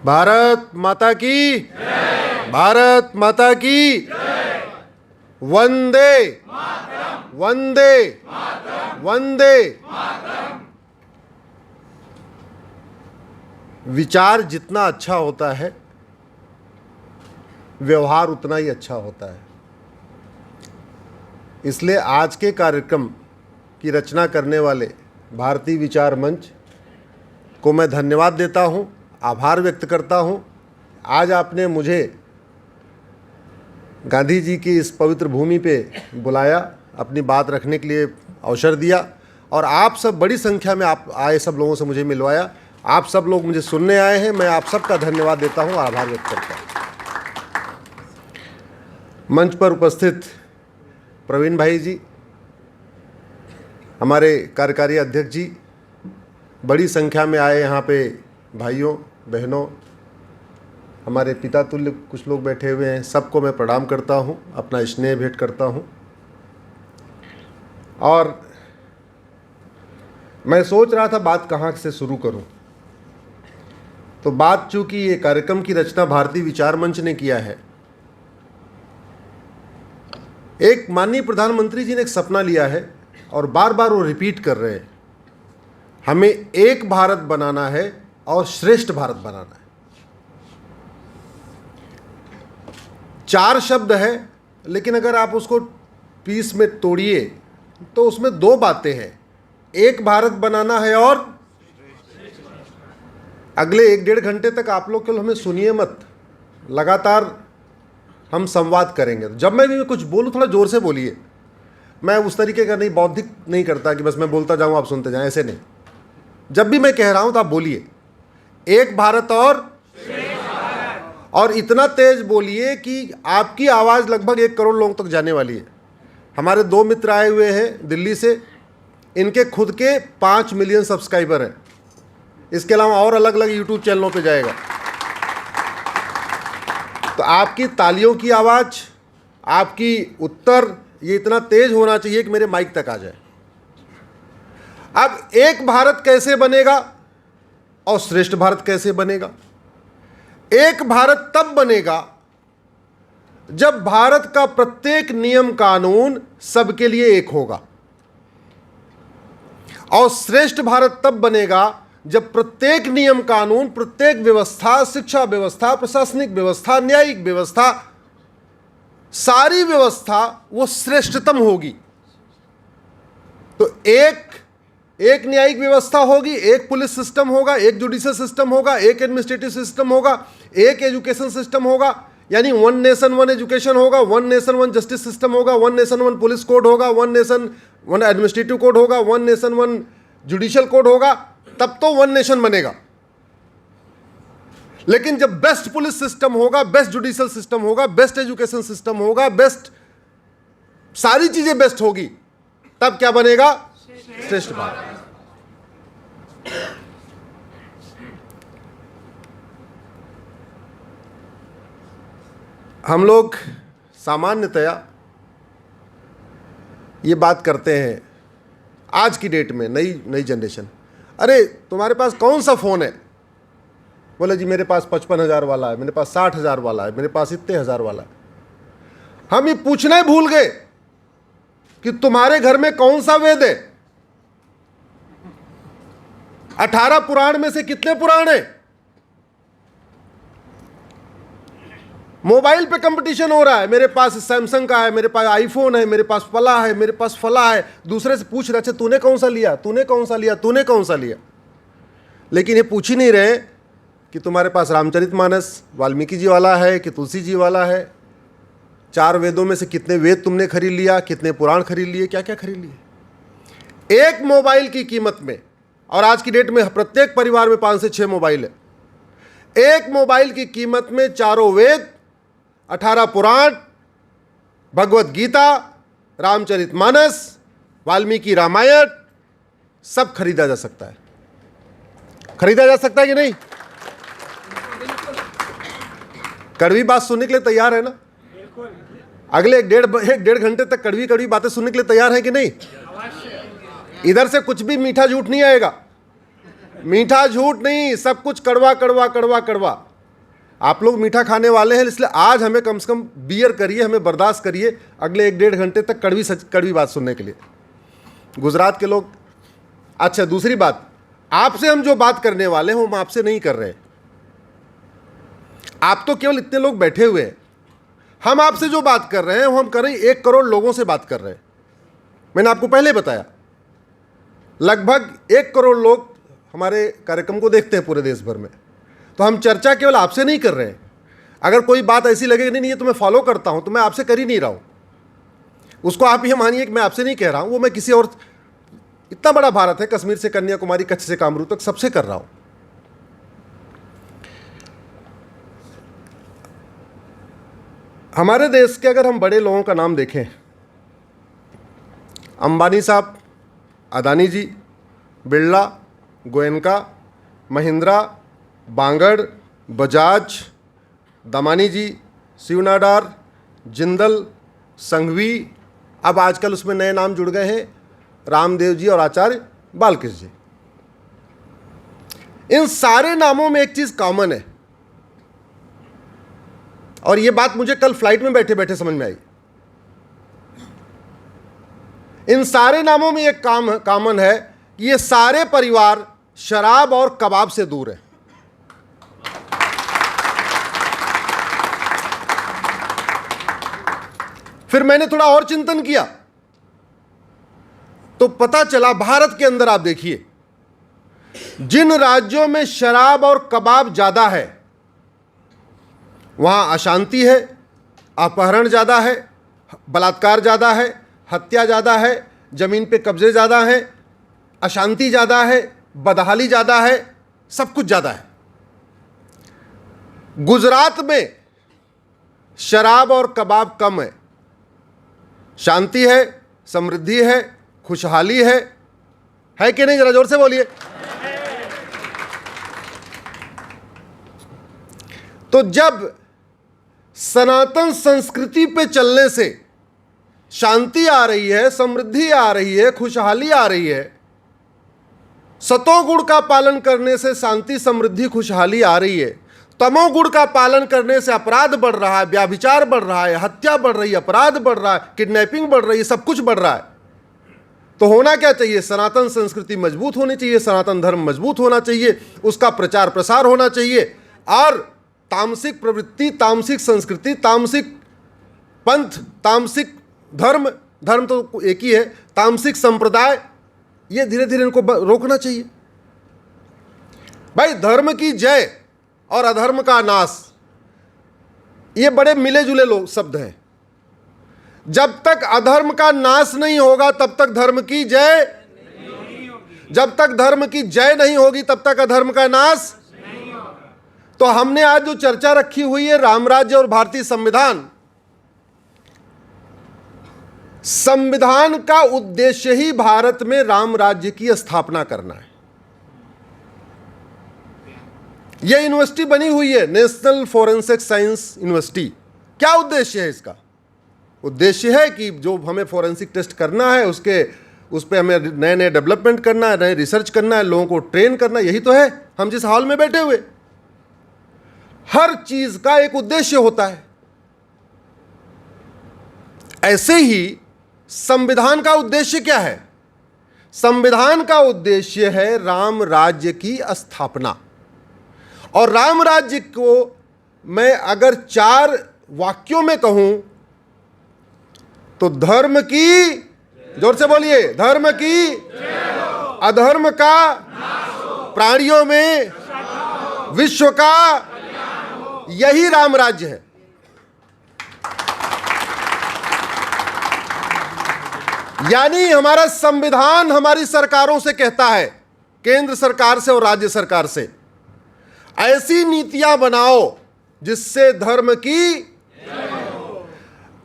भारत माता की, भारत माता की, वंदे वंदे वंदे। विचार जितना अच्छा होता है, व्यवहार उतना ही अच्छा होता है। इसलिए आज के कार्यक्रम की रचना करने वाले भारतीय विचार मंच को मैं धन्यवाद देता हूं, आभार व्यक्त करता हूं। आज आपने मुझे गांधी जी की इस पवित्र भूमि पे बुलाया, अपनी बात रखने के लिए अवसर दिया, और आप सब बड़ी संख्या में आप आए, सब लोगों से मुझे मिलवाया। आप सब लोग मुझे सुनने आए हैं, मैं आप सबका धन्यवाद देता हूं, आभार व्यक्त करता हूं। मंच पर उपस्थित प्रवीण भाई जी, हमारे कार्यकारी अध्यक्ष जी, बड़ी संख्या में आए यहाँ पे भाइयों बहनों, हमारे पिता तुल्य कुछ लोग बैठे हुए हैं, सबको मैं प्रणाम करता हूँ, अपना स्नेह भेंट करता हूँ। और मैं सोच रहा था बात कहाँ से शुरू करूँ, तो बात चूँकि ये कार्यक्रम की रचना भारतीय विचार मंच ने किया है। एक माननीय प्रधानमंत्री जी ने एक सपना लिया है और बार बार वो रिपीट कर रहे हैं, हमें एक भारत बनाना है और श्रेष्ठ भारत बनाना है। 4 शब्द है, लेकिन अगर आप उसको पीस में तोड़िए तो उसमें 2 बातें हैं, एक भारत बनाना है और अगले 1-1.5 घंटे तक आप लोग केवल हमें सुनिए मत, लगातार हम संवाद करेंगे। जब मैं भी कुछ बोलूँ थोड़ा जोर से बोलिए, मैं उस तरीके का नहीं, बौद्धिक नहीं करता कि बस मैं बोलता जाऊँ आप सुनते जाएं, ऐसे नहीं। जब भी मैं कह रहा हूँ तो आप बोलिए, एक भारत और इतना तेज बोलिए कि आपकी आवाज़ लगभग 1 करोड़ लोगों तक जाने वाली है। हमारे 2 मित्र आए हुए हैं दिल्ली से, इनके खुद के 5 मिलियन सब्सक्राइबर हैं, इसके अलावा और अलग अलग यूट्यूब चैनलों पे जाएगा। तो आपकी तालियों की आवाज़, आपकी उत्तर, ये इतना तेज होना चाहिए कि मेरे माइक तक आ जाए। अब एक भारत कैसे बनेगा और श्रेष्ठ भारत कैसे बनेगा? एक भारत तब बनेगा जब भारत का प्रत्येक नियम कानून सबके लिए एक होगा, और श्रेष्ठ भारत तब बनेगा जब प्रत्येक नियम कानून, प्रत्येक व्यवस्था, शिक्षा व्यवस्था, प्रशासनिक व्यवस्था, न्यायिक व्यवस्था, सारी व्यवस्था वो श्रेष्ठतम होगी। तो एक न्यायिक व्यवस्था होगी, एक पुलिस सिस्टम होगा, एक जुडिशियल सिस्टम होगा, एक एडमिनिस्ट्रेटिव सिस्टम होगा, एक एजुकेशन सिस्टम होगा, यानी 1 नेशन 1 एजुकेशन होगा, 1 नेशन 1 जस्टिस सिस्टम होगा, 1 नेशन 1 पुलिस कोड होगा, 1 नेशन 1 एडमिनिस्ट्रेटिव कोड होगा, 1 नेशन 1 जुडिशियल कोड होगा, तब तो 1 नेशन बनेगा। लेकिन जब बेस्ट पुलिस सिस्टम होगा, बेस्ट जुडिशियल सिस्टम होगा, बेस्ट एजुकेशन सिस्टम होगा, बेस्ट सारी चीजें बेस्ट होगी, तब क्या बनेगा? श्रेष्ठ भारत। हम लोग सामान्यतया ये बात करते हैं आज की डेट में, नई जनरेशन, अरे तुम्हारे पास कौन सा फ़ोन है? बोले जी मेरे पास 55,000 वाला है, मेरे पास 60,000 वाला है, मेरे पास इतने हज़ार वाला है। हम ये पूछना ही भूल गए कि तुम्हारे घर में कौन सा वेद है? 18 पुराण में से कितने पुराण है? मोबाइल पे कंपटीशन हो रहा है, मेरे पास सैमसंग का है, मेरे पास आईफोन है, मेरे पास फला है, मेरे पास फला है। दूसरे से पूछ रहे, अच्छा तूने कौन सा लिया, तूने कौन सा लिया, तूने कौन सा लिया? लेकिन ये पूछ ही नहीं रहे कि तुम्हारे पास रामचरितमानस वाल्मीकि जी वाला है कि तुलसी जी वाला है। 4 वेदों में से कितने वेद तुमने खरीद लिया, कितने पुराण खरीद लिए, क्या क्या खरीद लिए? एक मोबाइल की कीमत में, और आज की डेट में प्रत्येक परिवार में 5 से 6 मोबाइल है, एक मोबाइल की कीमत में 4 वेद, 18 पुराण, भगवत गीता, रामचरितमानस, वाल्मीकि रामायण, सब खरीदा जा सकता है। खरीदा जा सकता है कि नहीं? कड़वी बात सुनने के लिए तैयार है ना? अगले 1-1.5 घंटे तक कड़वी कड़वी बातें सुनने के लिए तैयार है कि नहीं? इधर से कुछ भी मीठा झूठ नहीं आएगा, मीठा झूठ नहीं, सब कुछ कड़वा कड़वा कड़वा कड़वा। आप लोग मीठा खाने वाले हैं, इसलिए आज हमें कम से कम बियर करिए, हमें बर्दाश्त करिए अगले 1-1.5 घंटे तक कड़वी बात सुनने के लिए। गुजरात के लोग। अच्छा, दूसरी बात, आपसे हम जो बात करने वाले हैं हम आपसे नहीं कर रहे। आप तो केवल इतने लोग बैठे हुए हैं। हम आपसे जो बात कर रहे हैं वो हम कर रहे हैं 1 करोड़ लोगों से बात कर रहे हैं। मैंने आपको पहले बताया लगभग 1 करोड़ लोग हमारे कार्यक्रम को देखते हैं पूरे देश भर में। तो हम चर्चा केवल आपसे नहीं कर रहे हैं। अगर कोई बात ऐसी लगे नहीं ये तो मैं फॉलो करता हूं, तो मैं आपसे कर ही नहीं रहा हूं, उसको आप ये मानिए कि मैं आपसे नहीं कह रहा हूं, वो मैं किसी और, इतना बड़ा भारत है, कश्मीर से कन्याकुमारी, कच्छ से कामरू तक सबसे कर रहा हूं। हमारे देश के अगर हम बड़े लोगों का नाम देखें, अंबानी साहब, अदानी जी, बिरला, गोयनका, महिंद्रा, बांगड़, बजाज, दमानी जी, शिव नाडार, जिंदल, संघवी, अब आजकल उसमें नए नाम जुड़ गए हैं, रामदेव जी और आचार्य बालकृष्ण जी। इन सारे नामों में एक चीज कॉमन है, और यह बात मुझे कल फ्लाइट में बैठे बैठे समझ में आई। इन सारे नामों में एक कॉमन है कि ये सारे परिवार शराब और कबाब से दूर है। फिर मैंने थोड़ा और चिंतन किया तो पता चला भारत के अंदर आप देखिए, जिन राज्यों में शराब और कबाब ज्यादा है वहां अशांति है, अपहरण ज्यादा है, बलात्कार ज्यादा है, हत्या ज्यादा है, जमीन पे कब्जे ज्यादा है, अशांति ज्यादा है, बदहाली ज्यादा है, सब कुछ ज्यादा है। गुजरात में शराब और कबाब कम है, शांति है, समृद्धि है, खुशहाली है कि नहीं? जरा जोर से बोलिए। तो जब सनातन संस्कृति पे चलने से शांति आ रही है, समृद्धि आ रही है, खुशहाली आ रही है, सतोगुण का पालन करने से शांति, समृद्धि, खुशहाली आ रही है, तमोगुण का पालन करने से अपराध बढ़ रहा है, व्याभिचार बढ़ रहा है, हत्या बढ़ रही है, अपराध बढ़ रहा है, किडनैपिंग बढ़ रही है, सब कुछ बढ़ रहा है, तो होना क्या चाहिए? सनातन संस्कृति मजबूत होनी चाहिए, सनातन धर्म मजबूत होना चाहिए, उसका प्रचार प्रसार होना चाहिए, और तामसिक प्रवृत्ति, तामसिक संस्कृति, तामसिक पंथ, तामसिक धर्म, धर्म तो एक ही है, तामसिक संप्रदाय, ये धीरे धीरे इनको रोकना चाहिए। भाई, धर्म की जय और अधर्म का नाश, ये बड़े मिले जुले लोग शब्द हैं। जब तक अधर्म का नाश नहीं होगा तब तक धर्म की जय नहीं होगी, जब तक धर्म की जय नहीं होगी तब तक अधर्म का नाश नहीं होगा। तो हमने आज जो चर्चा रखी हुई है राम राज्य और भारतीय संविधान, संविधान का उद्देश्य ही भारत में राम राज्य की स्थापना करना है। यह यूनिवर्सिटी बनी हुई है, नेशनल फोरेंसिक साइंस यूनिवर्सिटी। क्या उद्देश्य है इसका? उद्देश्य है कि जो हमें फोरेंसिक टेस्ट करना है उस पर हमें नए नए डेवलपमेंट करना है, नए रिसर्च करना है, लोगों को ट्रेन करना है। यही तो है हम जिस हॉल में बैठे हुए। हर चीज का एक उद्देश्य होता है। ऐसे ही संविधान का उद्देश्य क्या है? संविधान का उद्देश्य है राम राज्य की स्थापना। और राम राज्य को मैं अगर 4 वाक्यों में कहूं तो धर्म की, जोर से बोलिए, धर्म की, अधर्म का, प्राणियों में, विश्व का, यही राम राज्य है। यानी हमारा संविधान हमारी सरकारों से कहता है, केंद्र सरकार से और राज्य सरकार से, ऐसी नीतियां बनाओ जिससे धर्म की,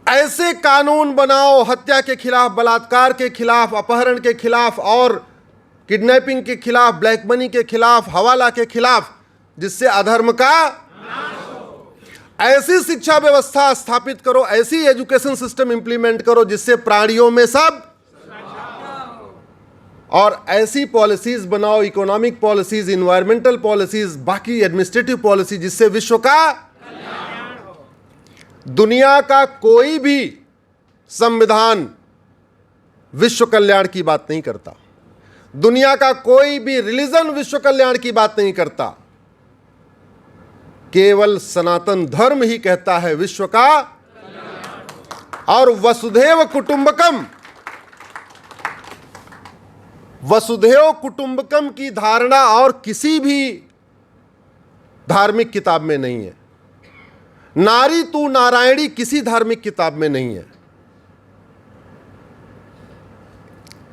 ऐसे कानून बनाओ हत्या के खिलाफ, बलात्कार के खिलाफ, अपहरण के खिलाफ और किडनैपिंग के खिलाफ, ब्लैक मनी के खिलाफ, हवाला के खिलाफ, जिससे अधर्म का नाश हो। ऐसी शिक्षा व्यवस्था स्थापित करो, ऐसी एजुकेशन सिस्टम इंप्लीमेंट करो जिससे प्राणियों में सब, और ऐसी पॉलिसीज बनाओ, इकोनॉमिक पॉलिसीज, इन्वायरमेंटल पॉलिसीज, बाकी एडमिनिस्ट्रेटिव पॉलिसी, जिससे विश्व का दुनिया का कोई भी संविधान विश्व कल्याण की बात नहीं करता, दुनिया का कोई भी रिलीजन विश्व कल्याण की बात नहीं करता। केवल सनातन धर्म ही कहता है विश्व का। और वसुधैव कुटुंबकम, वसुधैव कुटुंबकम की धारणा और किसी भी धार्मिक किताब में नहीं है। नारी तू नारायणी किसी धार्मिक किताब में नहीं है।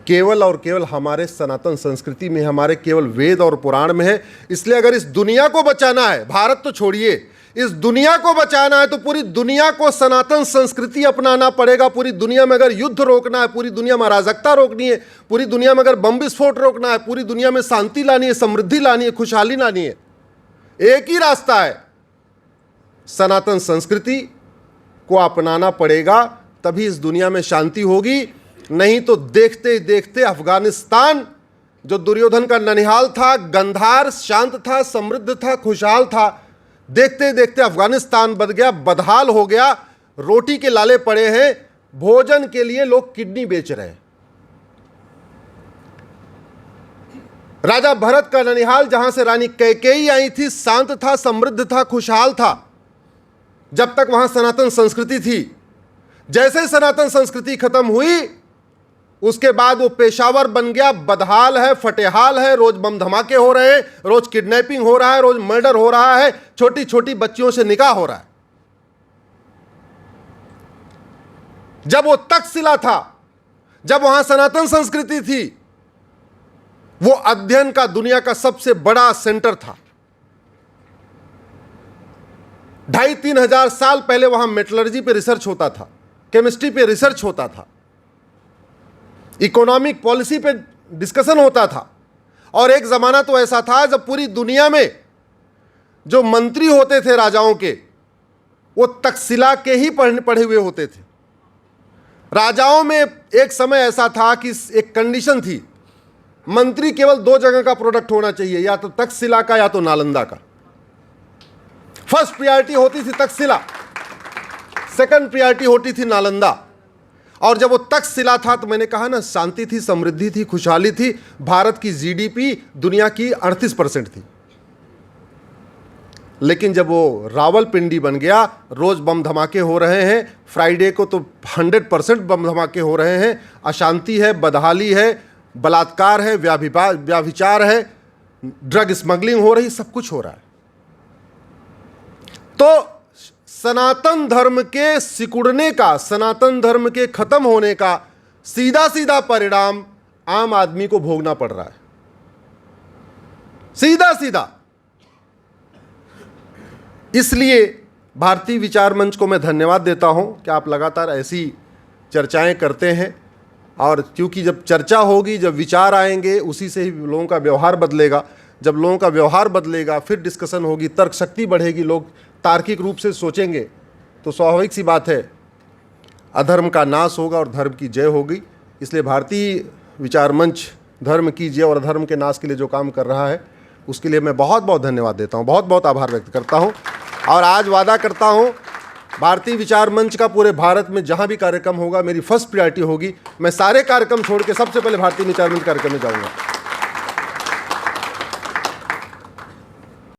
केवल और केवल हमारे सनातन संस्कृति में, हमारे केवल वेद और पुराण में है। इसलिए अगर इस दुनिया को बचाना है, भारत तो छोड़िए, इस दुनिया को बचाना है तो पूरी दुनिया को सनातन संस्कृति अपनाना पड़ेगा। पूरी दुनिया में अगर युद्ध रोकना है, पूरी दुनिया में अराजकता रोकनी है, पूरी दुनिया में अगर बम विस्फोट रोकना है, पूरी दुनिया में शांति लानी है, समृद्धि लानी है, खुशहाली लानी है, एक ही रास्ता है, सनातन संस्कृति को अपनाना पड़ेगा। तभी इस दुनिया में शांति होगी। नहीं तो देखते देखते अफगानिस्तान, जो दुर्योधन का ननिहाल था, गंधार, शांत था, समृद्ध था, खुशहाल था, देखते देखते अफगानिस्तान बन गया, बदहाल हो गया। रोटी के लाले पड़े हैं, भोजन के लिए लोग किडनी बेच रहे हैं। राजा भरत का ननिहाल, जहां से रानी कैकेयी आई थी, शांत था, समृद्ध था, खुशहाल था, जब तक वहां सनातन संस्कृति थी। जैसे सनातन संस्कृति खत्म हुई, उसके बाद वो पेशावर बन गया, बदहाल है, फटेहाल है। रोज बम धमाके हो रहे हैं, रोज किडनैपिंग हो रहा है, रोज मर्डर हो रहा है, छोटी छोटी बच्चियों से निकाह हो रहा है। जब वो तक्षशिला था, जब वहां सनातन संस्कृति थी, वो अध्ययन का दुनिया का सबसे बड़ा सेंटर था। 2,500-3 हजार साल पहले वहां मेटलर्जी पे रिसर्च होता था, केमिस्ट्री पे रिसर्च होता था, इकोनॉमिक पॉलिसी पे डिस्कशन होता था। और एक जमाना तो ऐसा था जब पूरी दुनिया में जो मंत्री होते थे राजाओं के, वो तक्षशिला के ही पढ़े हुए होते थे। राजाओं में एक समय ऐसा था कि एक कंडीशन थी, मंत्री केवल 2 जगह का प्रोडक्ट होना चाहिए, या तो तक्षशिला का या तो नालंदा का। फर्स्ट प्रायोरिटी होती थी तक्षशिला, सेकंड प्रायोरिटी होती थी नालंदा। और जब वो तक्षशिला था तो मैंने कहा ना, शांति थी, समृद्धि थी, खुशहाली थी। भारत की जीडीपी दुनिया की 38% थी। लेकिन जब वो रावलपिंडी बन गया, रोज बम धमाके हो रहे हैं, फ्राइडे को तो 100% बम धमाके हो रहे हैं, अशांति है, बदहाली है, बलात्कार है, व्याभिचार है, ड्रग स्मगलिंग हो रही, सब कुछ हो रहा है। तो सनातन धर्म के सिकुड़ने का, सनातन धर्म के खत्म होने का सीधा सीधा परिणाम आम आदमी को भोगना पड़ रहा है, सीधा सीधा। इसलिए भारतीय विचार मंच को मैं धन्यवाद देता हूं कि आप लगातार ऐसी चर्चाएं करते हैं। और क्योंकि जब चर्चा होगी, जब विचार आएंगे, उसी से ही लोगों का व्यवहार बदलेगा। जब लोगों का व्यवहार बदलेगा, फिर डिस्कशन होगी, तर्क शक्ति बढ़ेगी, लोग तार्किक रूप से सोचेंगे, तो स्वाभाविक सी बात है अधर्म का नाश होगा और धर्म की जय होगी। इसलिए भारतीय विचार मंच धर्म की जय और अधर्म के नाश के लिए जो काम कर रहा है, उसके लिए मैं बहुत बहुत धन्यवाद देता हूँ, बहुत बहुत आभार व्यक्त करता हूँ। और आज वादा करता हूँ, भारतीय विचार मंच का पूरे भारत में जहाँ भी कार्यक्रम होगा, मेरी फर्स्ट प्रायोरिटी होगी। मैं सारे कार्यक्रम छोड़ के सबसे पहले भारतीय विचार मंच कार्यक्रम में जाऊँगा।